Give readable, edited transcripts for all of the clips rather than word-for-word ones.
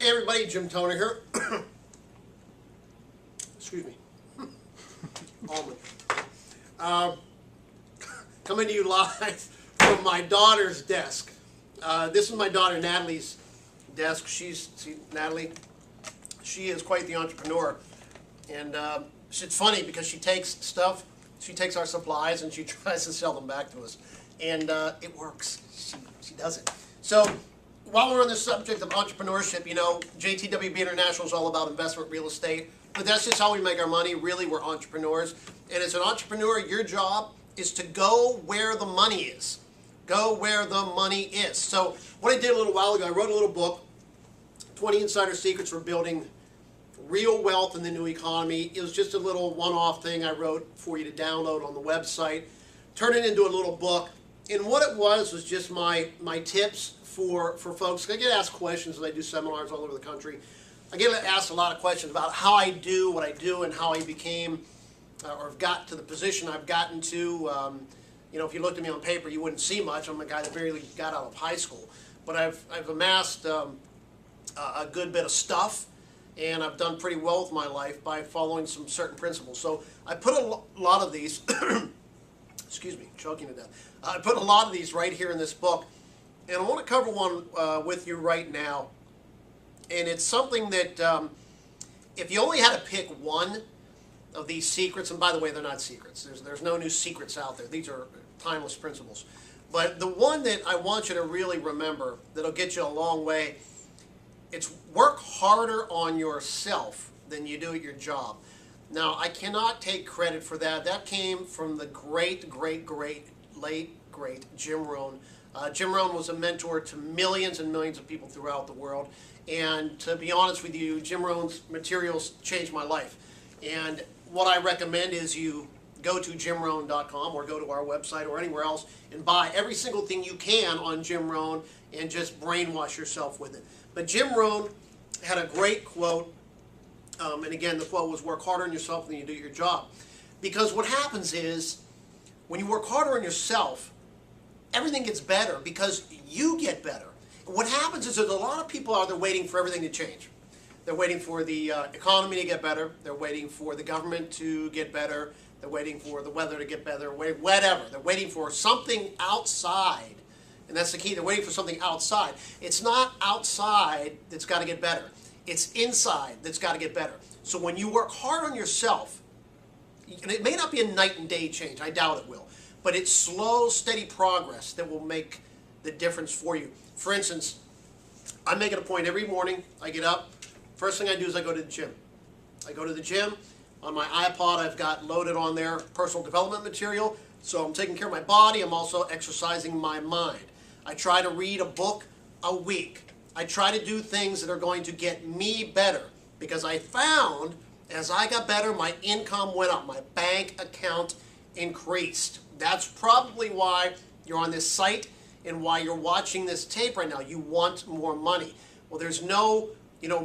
Hey everybody, Jim Toner here. Excuse me. Almond. Coming to you live from my daughter's desk. This is my daughter Natalie's desk. See, Natalie, she is quite the entrepreneur. And it's funny because she takes our supplies and she tries to sell them back to us. And it works. She does it. So, while we're on the subject of entrepreneurship, you know, JTWB International is all about investment real estate. But that's just how we make our money. Really, we're entrepreneurs. And as an entrepreneur, your job is to go where the money is. Go where the money is. So what I did a little while ago, I wrote a little book, 20 Insider Secrets for Building Real Wealth in the New Economy. It was just a little one-off thing I wrote for you to download on the website. Turn it into a little book. And what it was just my tips for folks. I get asked questions when I do seminars all over the country. I get asked a lot of questions about how I do what I do and how I became or got to the position I've gotten to. You know, if you looked at me on paper, you wouldn't see much. I'm a guy that barely got out of high school. But I've amassed a good bit of stuff, and I've done pretty well with my life by following some certain principles. So I put a lot of these, excuse me, choking to death. I put a lot of these right here in this book. And I want to cover one with you right now. And it's something that if you only had to pick one of these secrets, and by the way, they're not secrets. There's no new secrets out there. These are timeless principles. But the one that I want you to really remember that'll get you a long way, it's work harder on yourself than you do at your job. Now, I cannot take credit for that. That came from the late, great Jim Rohn. Jim Rohn was a mentor to millions and millions of people throughout the world. And to be honest with you, Jim Rohn's materials changed my life. And what I recommend is you go to jimrohn.com or go to our website or anywhere else and buy every single thing you can on Jim Rohn and just brainwash yourself with it. But Jim Rohn had a great quote, and again, the quote was, work harder on yourself than you do your job. Because what happens is, when you work harder on yourself, everything gets better because you get better. What happens is there's a lot of people out there waiting for everything to change. They're waiting for the economy to get better. They're waiting for the government to get better. They're waiting for the weather to get better, whatever. They're waiting for something outside. And that's the key. They're waiting for something outside. It's not outside that's got to get better. It's inside that's got to get better. So when you work hard on yourself, and it may not be a night and day change. I doubt it will. But it's slow, steady progress that will make the difference for you. For instance, I make it a point every morning. I get up. First thing I do is I go to the gym. I go to the gym. On my iPod, I've got loaded on there personal development material. So I'm taking care of my body. I'm also exercising my mind. I try to read a book a week. I try to do things that are going to get me better. Because I found as I got better, my income went up. My bank account increased. That's probably why you're on this site and why you're watching this tape right now. You want more money. Well, there's no,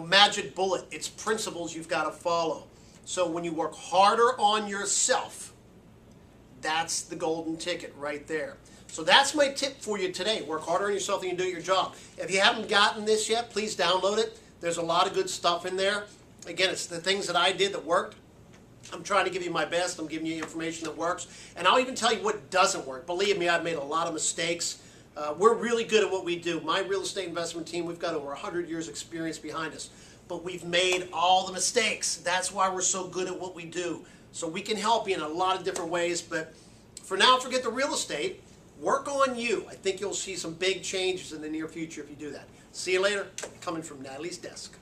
magic bullet. It's principles you've got to follow. So when you work harder on yourself, that's the golden ticket right there. So that's my tip for you today. Work harder on yourself than you do your job. If you haven't gotten this yet, please download it. There's a lot of good stuff in there. Again, it's the things that I did that worked. I'm trying to give you my best. I'm giving you information that works. And I'll even tell you what doesn't work. Believe me, I've made a lot of mistakes. We're really good at what we do. My real estate investment team, we've got over 100 years experience behind us. But we've made all the mistakes. That's why we're so good at what we do. So we can help you in a lot of different ways. But for now, forget the real estate. Work on you. I think you'll see some big changes in the near future if you do that. See you later. Coming from Natalie's desk.